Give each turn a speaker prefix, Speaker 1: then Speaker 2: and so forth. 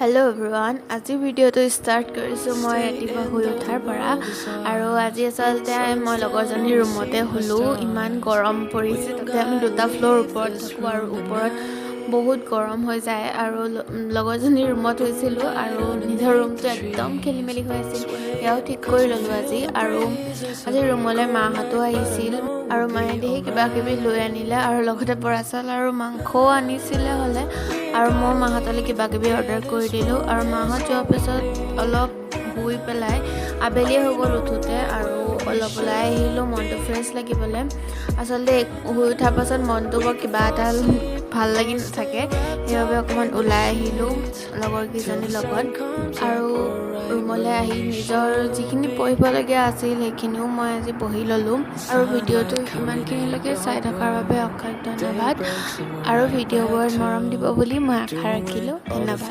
Speaker 1: Hello' everyone আজি ভিডিঅ'টো start কৰিছোঁ মই ৰাতিপুৱা শুই উঠাৰ পৰা আৰু আজি আচলতে মই লগৰজনীৰ ৰুমতে শুলোঁ ইমান গৰম পৰিছে তাতে আমি দুটা ফ্ল'ৰ ওপৰত থাকোঁ আৰু ওপৰত বহুত গৰম হৈ যায় আৰু লগৰজনীৰ ৰুমত শুইছিলোঁ আৰু নিজৰ ৰুমটো একদম খেলি মেলি হৈ আছিল সেয়াও ঠিক কৰি ল'লোঁ আজি আৰু আজি ৰুমলৈ মাহঁতো আহিছিল আৰু মায়ে দেহি কিবা কিবি লৈ আনিলে আৰু লগতে বৰা চাউল আৰু মাংসও আনিছিলে হ'লে আৰু মই মাহঁতলৈ কিবা কিবি অৰ্ডাৰ কৰি দিলোঁ আৰু মাহঁত যোৱাৰ পিছত অলপ শুই পেলাই আবেলি হৈ গ'ল উঠোঁতে আৰু অলপ ওলাই আহিলোঁ মনটো ফ্ৰেছ লাগিবলৈ আচলতে শুই উঠাৰ পাছত মনটো বৰ কিবা এটা ভাল লাগি নাথাকে সেইবাবে অকণমান ওলাই আহিলোঁ লগৰকেইজনীৰ লগত আৰু ৰুমলৈ আহি নিজৰ যিখিনি পঢ়িবলগীয়া আছিল সেইখিনিও মই আজি পঢ়ি ল'লোঁ আৰু ভিডিঅ'টো ইমানখিনিলৈকে চাই থকাৰ বাবে অশেষ ধন্যবাদ আৰু ভিডিঅ'বোৰত মৰম দিব বুলি মই আশা ৰাখিলোঁ ধন্যবাদ।